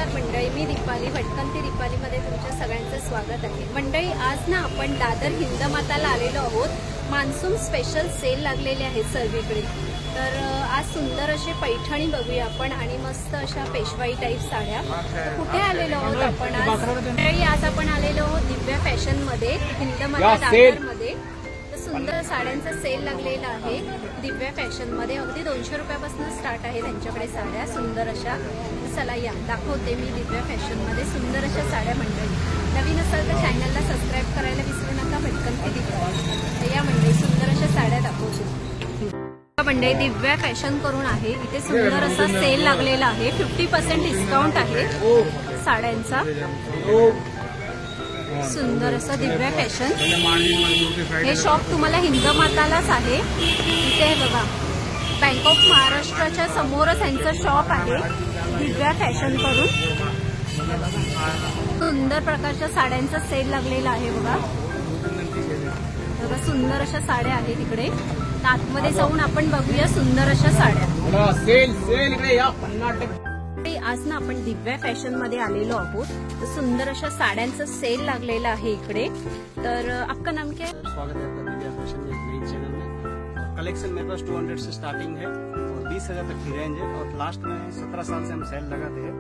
नमस्कार मंडळी, मी दीपाली भटकंती दीपालीमध्ये तुमच्या सगळ्यांचं स्वागत आहे। मंडळी, आज ना आपण दादर हिंदमाताला आलेलो आहोत। मान्सून स्पेशल सेल लागलेले आहे सर्वीकडे। तर आज सुंदर असे पैठणी बघूया आपण आणि मस्त अशा पेशवाई टाईप साड्या। कुठे आलेलो आहोत आपण आज आपण आलेलो आहोत दिव्या फॅशन मध्ये, हिंदमाता दादर मध्ये। सुंदर साड्यांचा सेल लागलेला आहे दिव्या फॅशन मध्ये। अगदी 200 रुपयापासून स्टार्ट आहे त्यांच्याकडे साड्या सुंदर अशा। चला या दाखवते मी दिव्या फॅशन मध्ये सुंदर अशा साड्या। मंडळी, नवीन असाल तर चॅनलला सबस्क्राईब करायला विसरू नका। भटकंती दीपाली या मंडळी सुंदर अशा साड्या दाखवते। मंडळी, दिव्या फॅशन करून आहे, इथे सुंदर असा सेल लागलेला आहे। 50% डिस्काउंट आहे साड्यांचा। सुंदर असं दिव्या फॅशन। हे शॉप तुम्हाला हिंदमातालाच आहे। इथे बघा, बँक ऑफ महाराष्ट्राच्या समोरच यांचं शॉप आहे दिव्या फॅशन करून। सुंदर प्रकारच्या साड्यांचा सेल लागलेला आहे बघा। सुंदर अशा साड्या आहेत इकडे। आतमध्ये जाऊन आपण बघूया सुंदर अशा साड्या। सेल इकडे या 50%। आज ना आपण दिव्या फॅशन मध्ये आलेलो आहोत। तर सुंदर अशा साड्यांचा सेल लागलेला आहे इकडे। तर आपका नाम क्या है? स्वागत है आपका दिव्या फैशन में, नई चैनल में। कलेक्शन मेरे पास 200 से स्टार्टिंग है और 20,000 तक की रेंज है। और लास्ट में 17 साल से हम सेल लगाते हैं।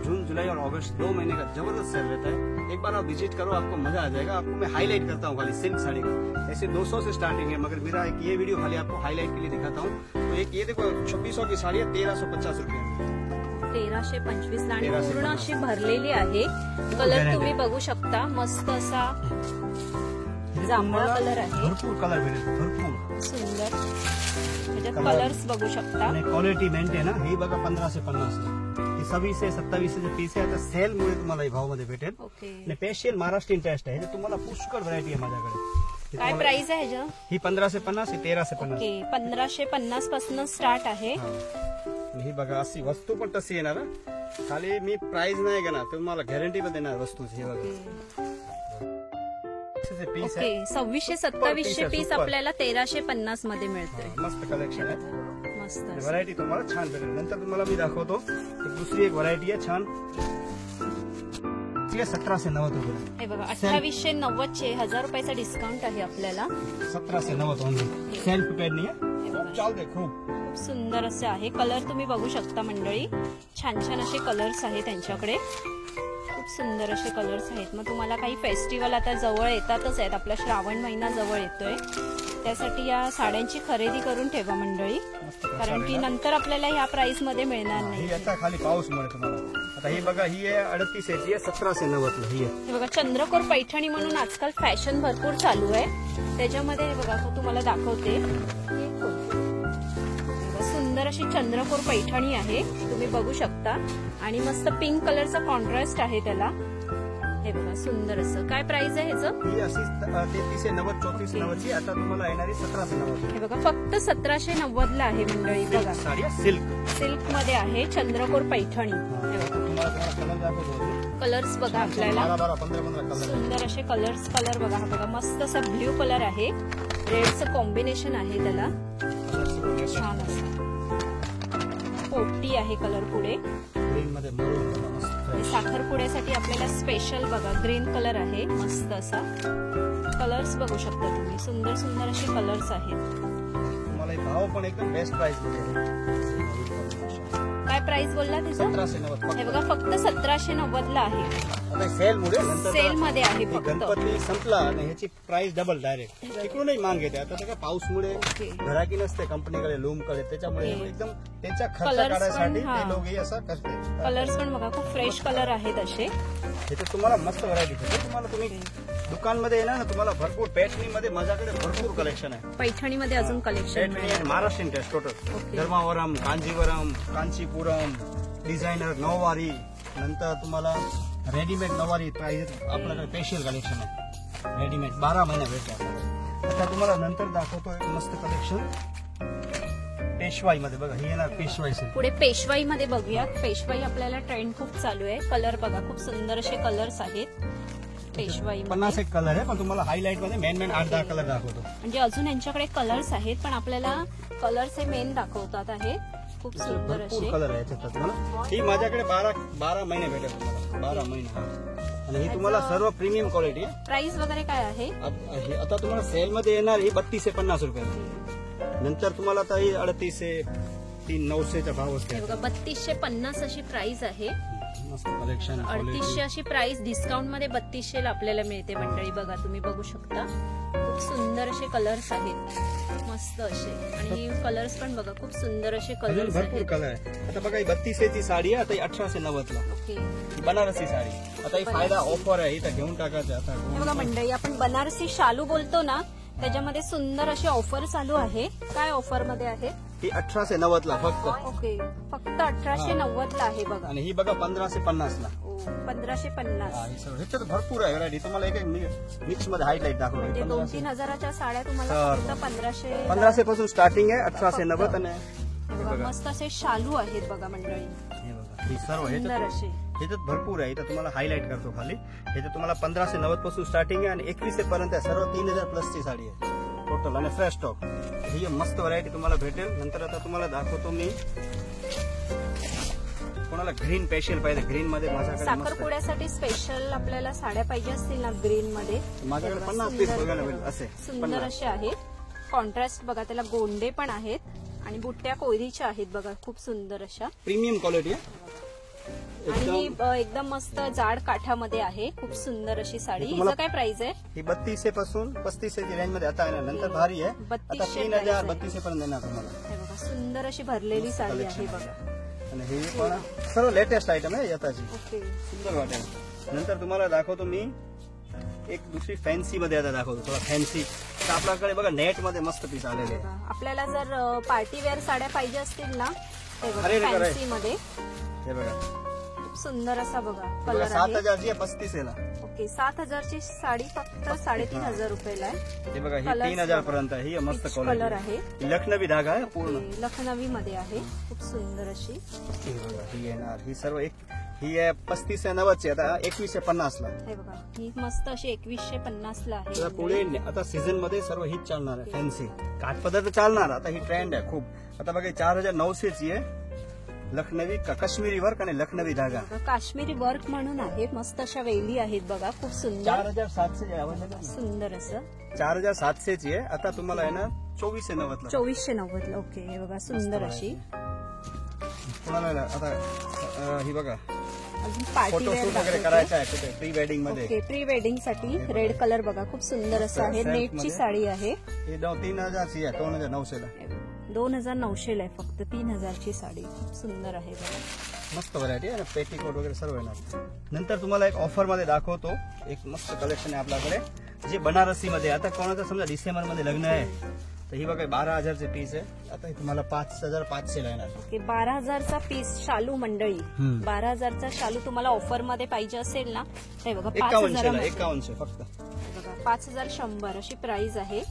जून, जुलाई और अगस्त 2 महीने का जबरदस्त सेल रहता है। एक बार आप विजिट करो, आपको मजा आ जाएगा। आपको मैं हाईलाइट करता हूँ खाली सिल्क साड़ी का। ऐसे 200 से स्टार्टिंग है, मगर मेरा एक ये वीडियो खाली आपको हाईलाइट के लिए दिखाता हूँ। तो एक ये देखो 2600 की साड़ी है, 1350 रुपये। 1325 आणि पूर्ण अशी भरलेली आहे। कलर तुम्ही बघू शकता, मस्त असा जांभळा कलर आहे। भरपूर कलर भेटेल, भरपूर सुंदर। त्याच्यात कलर्स बघू शकता। क्वालिटी मेंटेन आहे। ही बघा 15 से 50 हे 26 से 27 चे पीस आहे। आता सेल मुळे तुम्हाला हे भावामध्ये भेटेल। आणि स्पेशल महाराष्ट्रीयन टेस्ट आहे, तुम्हाला पुष्कळ व्हरायटी आहे माझ्याकडे। काय प्राइस आहे ह्याची? ही 15 से 50, ही 13 से 50। 1550 पासून स्टार्ट आहे। ही बघा, अशी वस्तू पण तशी येणार। खाली मी प्राइस नाही घेणार, तुम्हाला गॅरंटी पण देणार वस्तूची। हे बघा पीस आहे। 2600-2700 पीस आपल्याला 1350 मध्ये मिळतोय। मस्त कलेक्शन आहे, मस्त व्हरायटी तुम्हाला छान भेटेल। नंतर तुम्हाला मी दाखवतो एक दुसरी एक व्हरायटी आहे छान। 1790 रुपये। हे बघा 2890 चे 1000 रुपयाचा डिस्काउंट आहे आपल्याला। 1790 ओनली। सेल्फ पेड नाही आहे, चालते खूप सुंदर असे आहे। कलर तुम्ही बघू शकता मंडळी, छान छान असे कलर्स आहेत त्यांच्याकडे। खूप सुंदर असे कलर्स आहेत। मग तुम्हाला काही फेस्टिवल आता जवळ येतातच आहेत, आपला श्रावण महिना जवळ येतोय, त्यासाठी या साड्यांची खरेदी करून ठेवा मंडळी, कारण की नंतर आपल्याला ह्या प्राइस मध्ये मिळणार नाही। आता खाली पाऊस मुळे तुम्हाला। आता ही बघा, ही आहे 38 आहे, 1790 ही आहे। हे बघा, चंद्रकोर पैठणी म्हणून आजकाल फॅशन भरपूर चालू आहे। त्याच्यामध्ये हे बघा, तुम्हाला दाखवते सुंदर अशी चंद्रकोर पैठणी आहे, तुम्ही बघू शकता। आणि मस्त पिंक कलरचा कॉन्ट्रास्ट आहे त्याला। हे बघा सुंदर असं। काय प्राइस आहे ह्याचं? ही अशी 3390, 3490 ची। आता तुम्हाला येणारी 1790। हे बघा, फक्त 1790 ला आहे मंडळी। बघा, साडी सिल्क मध्ये आहे चंद्रकोर पैठणी। कलर्स बघा आपल्याला, 15 सुंदर असे कलर बघा। हा बघा, मस्त असा ब्ल्यू कलर आहे, रेडचं कॉम्बिनेशन आहे त्याला, छान असं। पोपटी आहे कलर पुढे, साखरपुड्यासाठी आपल्याला स्पेशल बघा ग्रीन कलर आहे, मस्त असा। कलर्स बघू शकता तुम्ही, सुंदर सुंदर असे कलर्स आहेत। तुम्हाला भाव पण एकदम बेस्ट प्राइस मिळेल। काय प्राइस बोलला त्याचा? 1790। हे बघा, फक्त 1790 ला आहे। सेल मुळे सेल मध्ये आहे फक्त। गणपती संपला आणि ह्याची प्राइस डबल डायरेक्ट तिकडूनही माग येते। आता त्या पाऊसमुळे घराकी नसते कंपनीकडे, लूमकडे, त्याच्यामुळे एकदम त्यांच्या खर्च काढण्यासाठी ते लोक हे असं करते। कलर्स पण बघा, खूप फ्रेश कलर आहेत असे। इथे तुम्हाला मस्त व्हरायटी भेटेल। तुम्हाला तुम्ही दुकानमध्ये येणार ना, तुम्हाला भरपूर पैठणीमध्ये माझ्याकडे भरपूर कलेक्शन आहे। पैठणीमध्ये अजून collection Maharashtrian taste total, Dharmavaram, Kanjivaram, Kanchipuram, designer nauvari, नंतर तुम्हाला रेडीमेड नऊवारी प्राइस आपल्याकडे स्पेशल कलेक्शन आहे। रेडीमेड 12 महिने भेटते आपल्याला। आता तुम्हाला नंतर दाखवतो एक मस्त कलेक्शन पेशवाई मध्ये। बघा, ही येणार पेशवाई सेल। पुढे पेशवाई मध्ये बघूया। पेशवाई आपल्याला ट्रेंड खूप चालू आहे। कलर बघा, खूप सुंदर असे कलर्स आहेत पेशवाई। 50 एक कलर आहे, पण तुम्हाला हायलाइट मध्ये मेन 8-10 कलर दाखवतो। म्हणजे अजून यांच्याकडे कलर्स आहेत, पण आपल्याला कलर्स हे मेन दाखवतात आहे। खूप सुंदर भरपूर असे. कलर आहे याच्यात तुम्हाला. ही माझ्याकडे 12 महिने भेटेल तुम्हाला, 12 महिने. आणि ही तुम्हाला सर्व प्रीमियम क्वालिटी आहे. प्राइस वगैरे काय आहे? आता तुम्हाला सेल मध्ये येणार ही 3250 रुपये. नंतर तुम्हाला आता ही 3800-3900चा भाव असते. हे बघा 3250 अशी प्राइस आहे. मस्त कलेक्शन. 3800 अशी प्राइस डिस्काउंट मध्ये 3200 आपल्याला मिळते मंडळी. बघा तुम्ही बघू शकता खूप सुंदर असे कलर्स आहेत, मस्त असे. आणि कलर्स पण बघा खूप सुंदर असे कलर्स भरपूर आहेत. कलर आहे. आता बघा ही 3200ची साडी आहे, आता ही 1890 ला. ओके, बनारसी साडी. आता ही फायदा ऑफर आहे, इथं घेऊन टाकायचं. आता हे बघा मंडळी, आपण बनारसी शालू बोलतो ना, त्याच्यामध्ये सुंदर अशी ऑफर चालू आहे. काय ऑफर मध्ये आहे? ही 1890 ला फक्त. ओके, फक्त 1890 ला आहे बघा. आणि ही बघा 1550 ला. 1550. ह्याच्यात भरपूर आहे व्हरायटी. तुम्हाला एक मिक्स मध्ये हायलाइट दाखवतो. म्हणजे 2-3 हजाराच्या साड्या तुम्हाला फक्त 1500 1500 पासून स्टार्टिंग आहे. 1890. आणि बघा मस्त असे शालू आहेत बघा मंडळी, हे बघा ही सर्व सुंदर असे. ह्याच्यात भरपूर आहे. इथं तुम्हाला हायलाइट करतो खाली. ह्याच्यात तुम्हाला 1590 पासून स्टार्टिंग आहे आणि 2100 पर्यंत सर्व 3000 प्लस ची साडी आहे टोटल. आणि फ्रेश स्टॉक ही मस्त व्हरायटी तुम्हाला भेटेल. नंतर आता तुम्हाला दाखवतो मी. कोणाला ग्रीन स्पेशल पाहिजे, ग्रीन मध्ये माझ्याकडे साखरपुड्यासाठी स्पेशल आपल्याला साड्या पाहिजे असतील ना ग्रीन मध्ये, माझ्याकडे 50 पीस बघायला भेटेल असे सुंदर असे आहेत. कॉन्ट्रास्ट बघा, त्याला गोंडे पण आहेत आणि बुट्ट्या कोयरीच्या आहेत बघा, खूप सुंदर अशा. प्रीमियम क्वालिटी आहे. आणि एकदम मस्त जाड काठामध्ये आहे, खूप सुंदर अशी साडी. हिचं काय प्राइस आहे? ही 3200 पासून 3500 रेंज मध्ये आता आहे. नंतर भारी आहे, आता 3000 3200 पर्यंत देणार तुम्हाला. हे बघा सुंदर अशी भरलेली साडी आहे बघा. आणि हे पण सर्व लेटेस्ट आयटम आहे याताची. ओके, सुंदर वाटेल. नंतर तुम्हाला दाखवतो मी एक दुसरी फॅन्सी मध्ये आता दाखवतो, थोडा फॅन्सी. तर आपल्याकडे बघा नेट मध्ये मस्त पीस आलेले. आपल्याला जर पार्टी वेअर साड्या पाहिजे असतील ना, हे बघा अरे, फॅन्सी मध्ये. हे बघा खूप सुंदर असा बघा कलर आहे. 7000ची आहे 3500 ला. ओके, 7000ची साडी फक्त 3500 रुपयाला आहे. हे बघा ही 3000 पर्यंत आहे. ही मस्त कलर आहे, लखनवी धागा आहे पूर्ण. लखनवी मध्ये आहे, खूप सुंदर अशी. ही येणार ही सर्व ही आहे 3590 ची, आता 2150 ला. हे बघा ही मस्त अशी 2150 ला आहे. पुढे आता सीझन मध्ये सर्व हीच चालणार आहे. फॅन्सी काठ पदार्थ चालणार. आता ही ट्रेंड आहे खूप. आता बघा 4900 ची आहे. लखनवी काश्मीरी वर्क आणि लखनवी धागा. काश्मीरी वर्क म्हणून आहे, मस्त अशा वेली आहेत बघा, खूप सुंदर. 4700 सुंदर असं 4700 ची आहे. आता तुम्हाला आहे ना 2490 ला. 2490 ला. ओके, हे बघा सुंदर अशी. तुम्हाला आता ही बघा अजून पार्टी फोटोशूट वगैरे वेअर करायचं आहे कुठे प्री वेडिंग मध्ये. ओके, प्री वेडिंग साठी रेड कलर बघा, खूप सुंदर असं आहे. नेटची साडी आहे. ही 3000 ची आहे, 2900 ला. 2900 ला आहे फक्त. 3000 ची साडी खूप सुंदर आहे बघा. मस्त व्हरायटी आहे. पेटीकोट वगैरे सर्व येणार. नंतर तुम्हाला एक ऑफर मध्ये दाखवतो. एक मस्त कलेक्शन आहे आपल्याकडे जे बनारसी मध्ये. आता कोणाचं समजा डिसेंबर मध्ये लग्न आहे तर ही बघा 12000चे पीस आहे. आता हे तुम्हाला 5500 ला येणार. ओके, 12000चा पीस शालू मंडळी. 12000चा शालू तुम्हाला ऑफर मध्ये पाहिजे असेल ना, हे बघा 5100 फक्त. बघा 5100 अशी प्राइस आहे.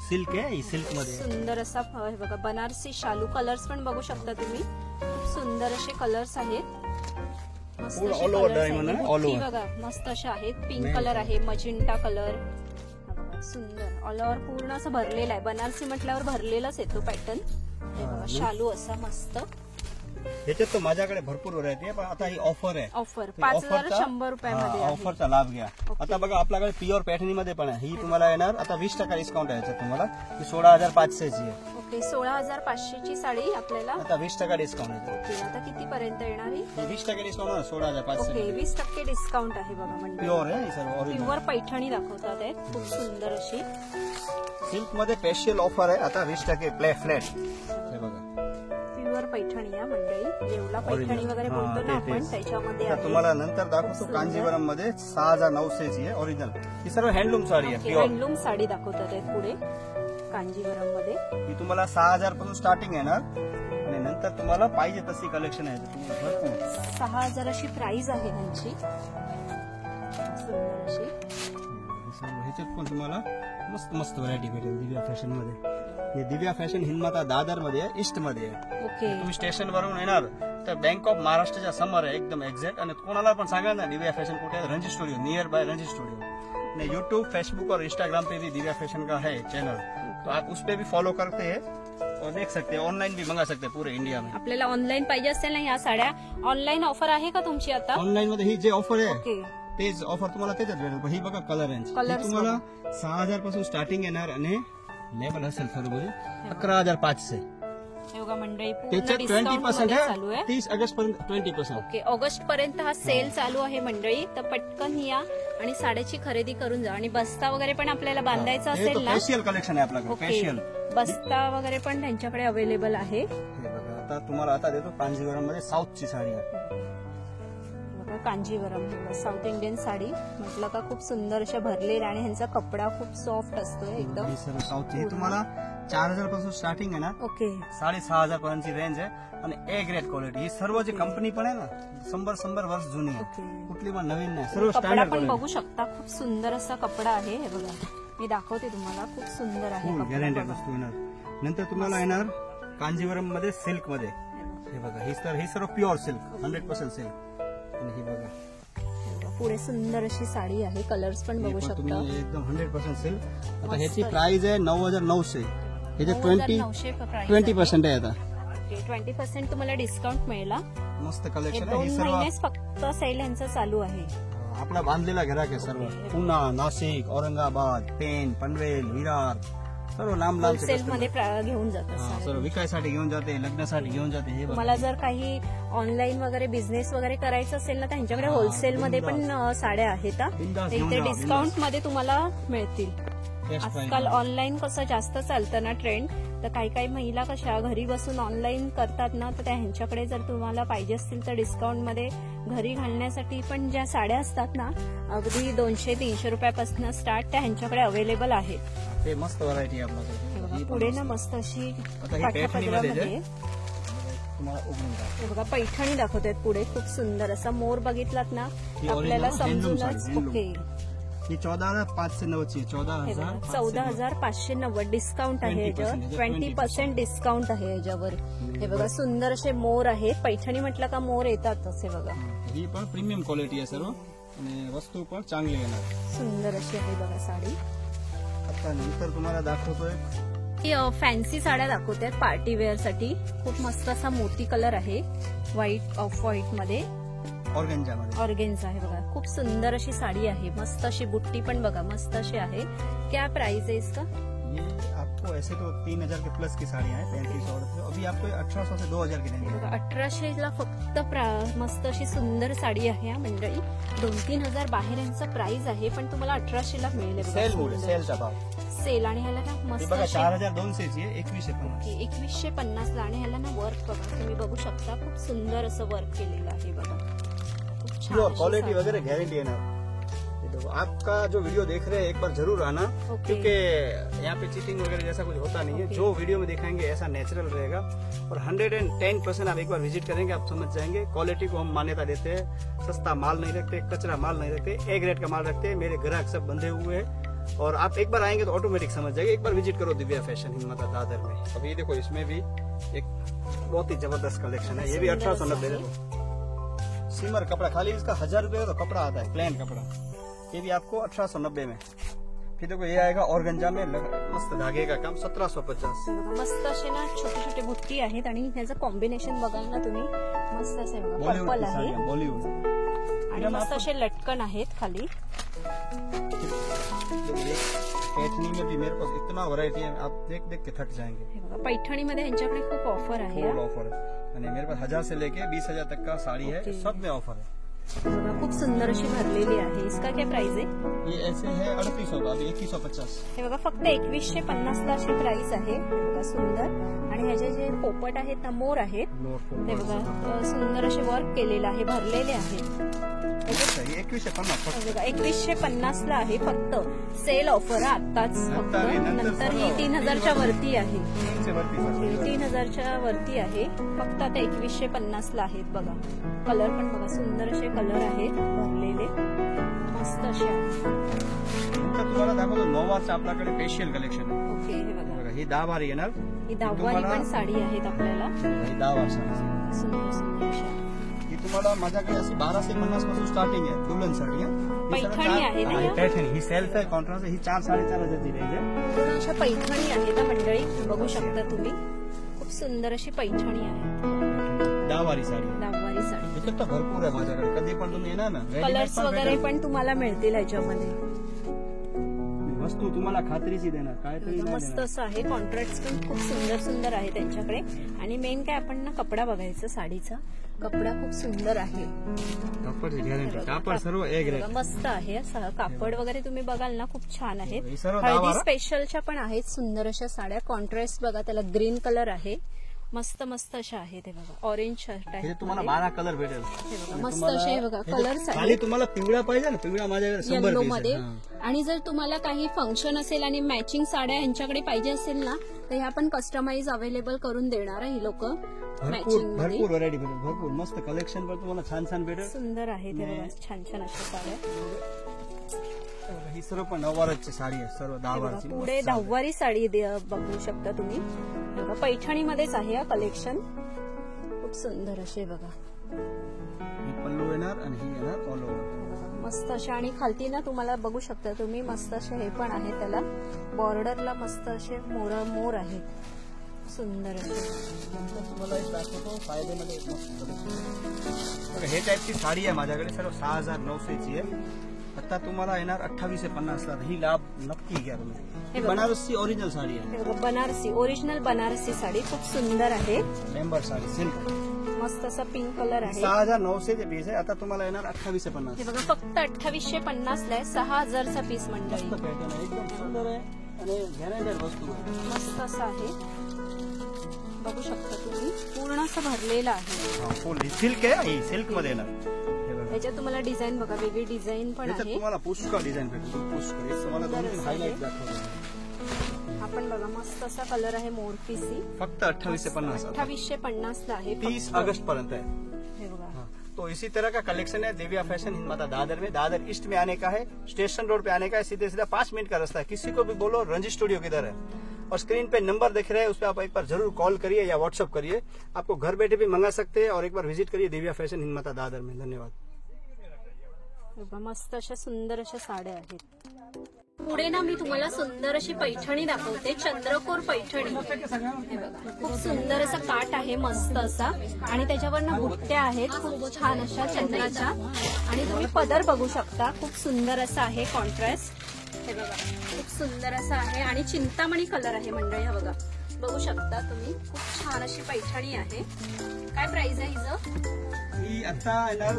सिल्क आहे, ही सिल्क मध्ये सुंदर असा हे बघा बनारसी शालू. कलर्स पण बघू शकता तुम्ही, खूप सुंदर असे कलर्स आहेत. मस्त असे all over colours diamond आहेत. आहे, all बुट्टी over. बघा मस्त अशा आहेत. पिंक कलर आहे, मजिंटा कलर. सुंदर ऑल ओव्हर पूर्ण असं भरलेला आहे. बनारसी म्हटल्यावर भरलेलाच येतो पॅटर्न. हे बघा शालू असा मस्त. ह्याच्यात तर माझ्याकडे भरपूर व्हरायटी आहे, पण आता ही ऑफर आहे. ऑफर 5100 रुपयामध्ये आहे. ऑफरचा लाभ घ्या. आता बघा आपल्याकडे प्युअर पॅटर्नी मध्ये पण आहे. ही तुम्हाला येणार आता 20% डिस्काउंट आहे याच्यात तुम्हाला. ही 16500 ची आहे. ओके, 16500 ची साडी आपल्याला आता 20% डिस्काउंट आहे. ओके, आता किती पर्यंत येणार आहे? 20% डिस्काउंट 16500. ओके, 20% डिस्काउंट आहे बघा मंडळी. प्युअर आहे सर्व ओरिजिनल. प्युअर पैठणी दाखवतात आहेत, खूप सुंदर अशी. सिल्क मध्ये स्पेशल ऑफर आहे आता 20% फ्लॅट. हे बघा प्युअर पैठणी आहे मंडळी. येवला पैठणी वगैरे बोलतो ना आपण, त्याच्यामध्ये आता आहे. तुम्हाला नंतर दाखवतो कांजीवरम मध्ये 6900 ची आहे ओरिजिनल. ही सर्व हँडलूम साडी आहे प्युअर. हँडलूम साडी दाखवतात आहेत पुढे कांजीवरम मध्ये. ही तुम्हाला 6000 पासून स्टार्टिंग येणार आणि नंतर तुम्हाला पाहिजे तशी कलेक्शन आहे भरपूर. 6000 अशी प्राइस आहे त्यांची. सुंदर अशी. ह्याच्यात पण तुम्हाला मस्त मस्त व्हरायटी भेटेल दिव्या फॅशन मध्ये. हे दिव्या फॅशन हिंदमाता दादर मध्ये आहे, ईस्ट मध्ये आहे. ओके, तुम्ही स्टेशन वरून येणार तर बँक ऑफ महाराष्ट्राच्या समोर आहे एकदम एक्झॅक्ट. आणि कोणाला पण सांगा ना दिव्या फैशन कुठे है, Ranji studio near by Ranji studio. YouTube Facebook और इंस्टाग्राम पे भी दिव्या फैशन का है चैनल, तो आप उस पे भी फॉलो करते हैं और देख सकते हैं, ऑनलाइन भी मंगा सकते हैं पूरे इंडिया में. आपल्याला ऑनलाईन पाहिजे असेल ना ह्या साड्या, ऑनलाईन ऑफर आहे का तुमची आता? ऑनलाइन मध्ये ही जे ऑफर आहे ओके. तेच ऑफर तुम्हाला त्याच्यात भेटेल. ही बघा कलर रेंज तुम्हाला 6,000 पासून स्टार्टिंग येणार आणि लेबल असेल सर्व 11,500. हे बघा मंडळी, पूर्ण त्याच्यात डिस्काउंट 20% चालू आहे. आहे. 30 ऑगस्ट पर्यंत 20%. ओके, ऑगस्ट पर्यंत हा सेल चालू आहे मंडळी. तर पटकन या आणि साड्याची खरेदी करून जा. आणि बस्ता वगैरे पण आपल्याला बांधायचा असेल ना, फेशियल कलेक्शन आहे आपल्याकडे. ओके, फेशियल बस्ता वगैरे पण त्यांच्याकडे अवेलेबल आहे. हे बघा, आता तुम्हाला आता देतो कांजीवरम मध्ये साऊथची साडी आहे. बघा कांजीवरम, साऊथ इंडियन साडी म्हटलं का खूप सुंदर अशा भरलेल्या आणि ह्यांचा कपडा खूप सॉफ्ट असतो एकदम. ही सर्व साऊथची. हे तुम्हाला 4,000 पासून स्टार्टिंग आहे ना, ओके. 6,500 पर्यंतची रेंज आहे आणि ए ग्रेड क्वालिटी. ही सर्व जी कंपनी पण आहे ना 100 वर्ष जुनी आहे, ओके. कुठली पण नवीन नाही, सर्व कपडा स्टँडर्ड पण क्वालिटी. बघू शकता, खूप सुंदर असा कपडा आहे. हे बघा मी दाखवते तुम्हाला, खूप सुंदर आहे फुल कपडा. गॅरंटेड बघा. वस्तू येणार. नंतर तुम्हाला येणार कांजीवरम मध्ये सिल्क मध्ये. हे बघा, ही सर्व प्युअर सिल्क, 100% सिल्क. आणि ही बघा पुढे सुंदर अशी साडी आहे, कलर्स पण हे बघू पण शकता. तुम्ही एकदम 100% सिल्क. आता मस्त. ह्याची प्राइस आहे 9,900. हे जे 9,900 price 20% आहे आता. आहे. 20% तुम्हाला डिस्काउंट मिळेल. मस्त हे कलेक्शन आहे. 2 ही सर्व महिनेच फक्त सेल यांचा चालू आहे. आपला बांधलेला घराक आहे सर्व. पुणा, नाशिक, औरंगाबाद, पेन, पनवेल, विरार, सर्व लांब होलसेल मध्ये घेऊन जातात सर्व साड्या. विकायसाठी घेऊन जाते, लग्नासाठी घेऊन जाते. हे बघा. तुम्हाला जर काही ऑनलाईन वगैरे बिझनेस वगैरे करायचं असेल ना, त्यांच्याकडे होलसेल मध्ये पण साड्या आहेत. बिनधास्त ते घेऊन जा, डिस्काउंट मध्ये तुम्हाला मिळतील. Best price. आजकाल ऑनलाईन कसं जास्त चालतं ना ट्रेंड, तर काही काही महिला कशा घरी बसून ऑनलाईन करतात ना, तर त्या ह्यांच्याकडे जर तुम्हाला पाहिजे असतील तर डिस्काउंट मध्ये घरी घालण्यासाठी पण ज्या साड्या असतात ना, अगदी 200-300 रुपयापासून स्टार्ट त्या ह्यांच्याकडे अवेलेबल आहेत. हे मस्त व्हरायटी आहे हे आपल्याकडे. बघा, ही पण पुढे मस्त. ना मस्त अशी आता ही काठ्या पैठणीमध्ये जे पदरामध्ये तुम्हाला उघडून दाखवतो. हे बघा पैठणी दाखवतात पुढे, खूप सुंदर असा मोर बघितलात ना ही आपल्याला original handloom समजूनच. साडी, handloom. ओके, ही 14,590 ची. 14,590 डिस्काउंट आहे 20% याच्यावर. 20% डिस्काउंट आहे याच्यावर. हे बघा सुंदर असे मोर आहे. पैठणी म्हटलं का मोर येतातच. हे बघा ही पण प्रीमियम क्वालिटी आहे सर्व आणि वस्तू पण चांगली येणार. सुंदर अशी आहे बघा साडी. आता नंतर तुम्हाला दाखवतोय फॅन्सी साड्या दाखवतात पार्टी वेअर साठी. खूप मस्त असा मोती कलर आहे, व्हाईट ऑफ व्हाईट मध्ये ऑर्गेन्झा मध्ये. ऑर्गेन्झा आहे बघा. खूप सुंदर अशी साडी आहे, मस्त अशी बुट्टी पण बघा मस्त अशी आहे. क्या प्राइस है इसका? ये आपको ऐसे तो 3,000 के प्लस की साड़ियाँ हैं, 3500. अभी आपको 1,800 से 2,000 की रेंज बघा है. 1800 ला फक्त मस्त अशी सुंदर साडी आहे हा मंडळी. 2-3 हजार बाहेर यांचा प्राइस आहे, पण तुम्हाला 1800 ला मिळेल. बघा, सेल मुळे सुंदर. सेलचा भाव. सेल आणि ह्याला ना हे मस्त बघा अशी 4,200 ची आहे, 2150. 2150 ला. आणि ह्याला ना वर्क बघा, तुम्ही बघू शकता खूप सुंदर असं वर्क केलेलं आहे बघा. खूप छान प्योर अशी क्वालिटी साडी. वगैरह गारंटी है ना. ये देखो, आपका जो वीडियो देख रहे हैं एक बार जरूर आना, ओके. क्योंकि यहाँ पे चीटिंग वगैरह जैसा कुछ होता नहीं है. ओके. जो वीडियो में दिखाएंगे ऐसा नेचुरल रहेगा और 110% आप एक बार विजिट करेंगे आप समझ जाएंगे. क्वालिटी को हम मान्यता देते हैं, सस्ता माल नहीं रखते, कचरा माल नहीं रखते, ए ग्रेड का माल रखते हैं. मेरे ग्राहक सब बंधे हुए हैं और आप एक बार आएंगे तो ऑटोमेटिक समझ जाएंगे. एक बार विजिट करो दिव्या फैशन हिम्मत दादर में. अब ये देखो, इसमें भी एक बहुत ही जबरदस्त कलेक्शन है. ये भी 1890 देखो. सिमर कपड़ा, खाली इसका 1,000 रुपए का तो कपड़ा आता है, प्लेन कपड़ा. ये भी आपको 1890 में. फिर देखो ये आएगा ऑर्गेन्जा में मस्त धागे का काम, 1750. हे बघा, मस्त असे ना छोटे छोटे बुट्टी आहेत आणि ह्याचं कॉम्बिनेशन बघाल ना तुम्ही, मस्त असे बघा बॉलीवुड पर्पल की आहे साड़ियाँ, बॉलीवुड. आणि मस्त असे लटकन आहेत खाली. पैठनी में भी मेरे पास इतना वैरायटी है, आप देख देख के थक जाएंगे. हे बघा पैठणीमध्ये ह्यांच्याकडे खूप ऑफर आहे फुल हा. ऑफर है. यानी मेरे पास 1,000 से लेके 20,000 तक का साड़ी है, ओके. सब में ऑफर है. हे बघा खूप सुंदर अशी भरलेली आहे. इसका क्या प्राइस आहे? ये ऐसे है 3800 का, अभी 2150. हे बघा फक्त 2150 ला अशी प्राइस आहे. हे बघा सुंदर. आणि ह्याचे जे पोपट आहेत ना, मोर आहेत, ते बघा सुंदर असे वर्क केलेलं आहे, भरलेले आहेत. ये 2150 हे फक्त. बघा 2150 ला आहे फक्त. सेल ऑफर आताच फक्त. नंतर ही 3000च्या वरती आहे. 3 से वरती सर. 3000च्या वरती आहे. फक्त आता 2150 ला आहेत बघा. कलर पण बघा सुंदर असे कलर आहेत भरलेले, मस्त असे आहेत. नंतर तुम्हाला दाखवतो नोवाचं आपल्याकडे फेशियल कलेक्शन आहे. ओके हे बघा, बघा ही 10 बारी येणार. ही 10वारी पण साडी आहेत आपल्याला. ही 10 बार साडी. सुंदर सुंदर अशा ही तुम्हाला माझ्याकडे अशी 1250 पासून स्टार्टिंग आहे. दुल्हन साडी आहे. ही सर्व पैठणी आहे ना हा, या? ही पैठणी. ही सेल्फ आहे, कॉन्ट्रास्ट आहे. ही 4-4.5 हजारची रेंज आहे. पूर्ण अशा पैठणी आहेत ना मंडळी, बघू शकता तुम्ही. सुंदर अशी पैठणी आहे, दहावारी साडी आहे. दहावारी साडी. याच्यात तर भरपूर आहे माझ्याकडे, कधी पण तुम्ही येणार ना कलर्स वगैरे पण तुम्हाला मिळतील ह्याच्यामध्ये. वस्तू तुम्हाला खात्रीची देणार, काय तरी नाही मस्त देणार. असं आहे. कॉन्ट्रास्ट पण खूप सुंदर सुंदर आहे त्यांच्याकडे. आणि मेन काय आपण ना कपडा बघायचं, साडीचा कपडा खूप सुंदर आहे. कापड गॅरंटी, कापड सर्व एक रेट. मस्त आहे. असं कापड वगैरे तुम्ही बघाल ना खूप छान आहे. हे सर्व हळदी दहावारा. स्पेशलच्या पण आहेत सुंदर अशा साड्या. कॉन्ट्रास्ट बघा, त्याला ग्रीन कलर आहे. मस्त मस्त अशा आहेत. हे बघा ऑरेंज शर्ट आहे, हे तुम्हाला 12 कलर भेटेल. मस्त असे हे बघा कलर्स खाली आहेत तुम्हाला पिवळा पाहिजे ना, पिवळा माझ्याकडे 100 येलो piece मध्ये. आहे. हा. आणि जर तुम्हाला काही फंक्शन असेल आणि मॅचिंग साड्या यांच्याकडे पाहिजे असेल ना, तर ह्या पण कस्टमाइज अवेलेबल करून देणार आहे ही लोक. भरपूर मॅचिंग मध्ये भरपूर व्हरायटी भेटेल, भरपूर मस्त कलेक्शन पण तुम्हाला छान छान भेटेल. सुंदर आहे ते बघा, छान छान अशा साड्या. ही सर्व पण नववाराची साडी आहे, सर्व हे बघा, दहावारची. पुढे दहावारी साडी बघू शकता तुम्ही. हे बघा पैठणीमध्येच आहे हा कलेक्शन. खूप सुंदर असे बघा, ही पल्लू येणार आणि ही येणार ऑल ओव्हर. मस्त असे. आणि खालती ना तुम्हाला बघू शकता तुम्ही, मस्त असे हे पण आहे, त्याला बॉर्डरला मस्त असे मोर आहेत. सुंदर असे. तुम्हाला एक दाखवतो फायद्यामध्ये मस्त collection. हे टाईपची साडी आहे माझ्याकडे, सर्व 6900 ची आहे. आता तुम्हाला येणार 2850 ला. ही लाभ नक्की घ्या तुम्ही. हे बघा. बनारसी ओरिजिनल साडी आहे, हे बघा बनारसी, ओरिजिनल बनारसी साडी खूप सुंदर आहे. Member sari silk. मस्त असा पिंक कलर आहे. 6900 चे पीस आहे. आता तुम्हाला येणार 2850. हे बघा फक्त 2850 ला आहे. 6000चा पीस मंडळी. मस्त पॅटर्न आहे, एकदम सुंदर आहे आणि गॅरंटेड वस्तू आहे. मस्त असं आहे, बघू शकता तुम्ही. पूर्ण असं भरलेलं आहे. फुल सिल्क आहे, ही सिल्क मध्ये येणार. हे बघा, याच्यात तुम्हाला डिझाईन बघा, वेगळी डिझाईन पण याच्यात आहे. तुम्हाला पुष्कळ डिझाईन भेटेल, पुष्कळ. हे तुम्हाला दोन तीन हायलाइट दाखवतो. आपण बघा मस्त असा कलर आहे मोरपीसी. फक्त 2850. 2850 ला आहे. 30 अगस्त पर्यंत है. हे बघा. हाँ, तो इसी तरह का कलेक्शन है दिव्या फैशन हिंद माता दादर में. दादर ईस्ट में आने का है, स्टेशन रोड पे आने का है, सीधे सीधा 5 मिनट का रास्ता है. किसी को भी बोलो रंजित स्टूडियो किधर है, और स्क्रीन पे नंबर दिख रहे हैं, उस पर आप एक बार जरूर कॉल करिए या व्हाट्सअप करिए. आपको घर बैठे भी मंगा सकते हैं, और एक बार विजिट करिए दिव्या फैशन हिंद माता दादर में. धन्यवाद. हे बघा मस्त अशा सुंदर अशा साड्या आहेत. पुढे ना मी तुम्हाला सुंदर अशी पैठणी दाखवते, चंद्रकोर पैठणी. हे बघा खूप सुंदर असा काठ आहे, मस्त असा. आणि त्याच्यावर ना बुट्ट्या आहेत खूप छान अशा चंद्राच्या. आणि तुम्ही पदर बघू शकता, खूप सुंदर असा आहे कॉन्ट्रास्ट. हे बघा खूप सुंदर असा आहे. आणि चिंतामणी कलर आहे मंडळी. हा बघा बघू शकता तुम्ही, खूप छान अशी पैठणी आहे. काय प्राइस आहे हिचं? ही आता येणार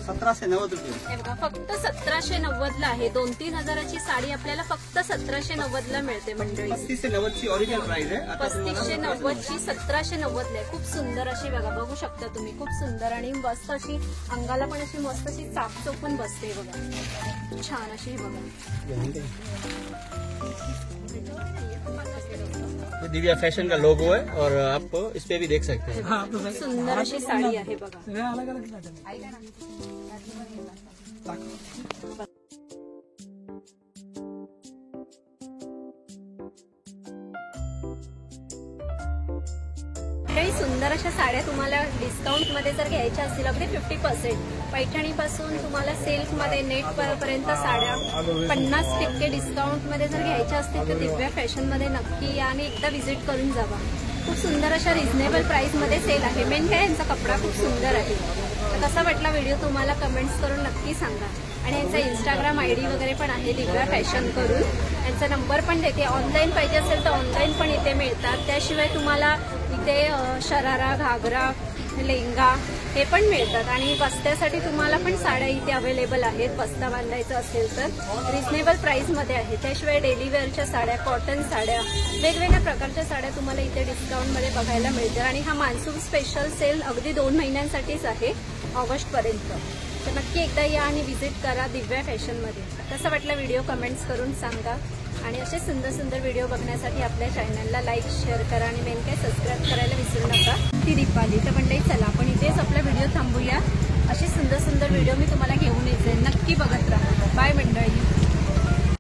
1790 रुपये. हे बघा फक्त 1790 ला आहे. 2-3 हजाराची साडी आपल्याला फक्त 1790 ला मिळते मंडळी. 3590 ची ओरिजिनल प्राइस आहे. आता 3590 ची 1790 ला आहे. खूप सुंदर अशी बघा, बघू शकता तुम्ही, खूप सुंदर. आणि मस्त अशी अंगाला पण अशी मस्त अशी चाप चोपून बसते बघा, छान अशी बघा. ये दिव्या फैशन का लोगो है, और आप इस पे भी देख सकते हैं. सुंदर अशी साडी आहे बघा. काही सुंदर अशा साड्या तुम्हाला डिस्काउंट मध्ये जर घ्यायच्या असतील, अगदी 50%, पैठणीपासून तुम्हाला सिल्क मध्ये नेट पर्यंत साड्या 50% डिस्काउंट मध्ये जर घ्यायच्या असतील तर दिव्या फॅशन मध्ये नक्की या आणि एकदा व्हिजिट करून जावा. खूप सुंदर अशा रिझनेबल प्राइस मध्ये सेल आहे. मेन काय यांचा कपडा खूप सुंदर आहे. तर कसा वाटला व्हिडिओ तुम्हाला कमेंट्स करून नक्की सांगा. आणि यांचा इंस्टाग्राम आयडी वगैरे पण आहे दिव्या फॅशन करून. यांचा नंबर पण देते. ऑनलाईन पाहिजे असेल तर ऑनलाईन पण इथे मिळतात. त्याशिवाय तुम्हाला इथे शरारा, घागरा, लेंगा हे पण मिळतात. आणि बस्त्यासाठी तुम्हाला पण साड्या इथे अवेलेबल आहेत. बस्ता बांधायचा असेल तर रिझनेबल प्राइस मध्ये आहे. त्याशिवाय डेली वेअरच्या साड्या, कॉटन साड्या, वेगवेगळ्या प्रकारच्या साड्या तुम्हाला इथे डिस्काउंट मध्ये बघायला मिळतात. आणि हा मान्सून स्पेशल सेल अगदी 2 महिन्यांसाठीच आहे, ऑगस्ट पर्यंत. तर नक्की एकदा या आणि व्हिजिट करा दिव्या फॅशन मध्ये. कसं वाटलं व्हिडिओ कमेंट्स करून सांगा. आणि असे सुंदर सुंदर व्हिडिओ बघण्यासाठी आपल्या चॅनलला लाईक, शेअर करा आणि मेन काय सबस्क्राईब करायला विसरू नका. ती दीपाली. तर मंडळी चला आपण इथेच आपला व्हिडिओ थांबूया. असे सुंदर सुंदर व्हिडिओ मी तुम्हाला घेऊन येते. नक्की बघत राहा. बाय मंडळी.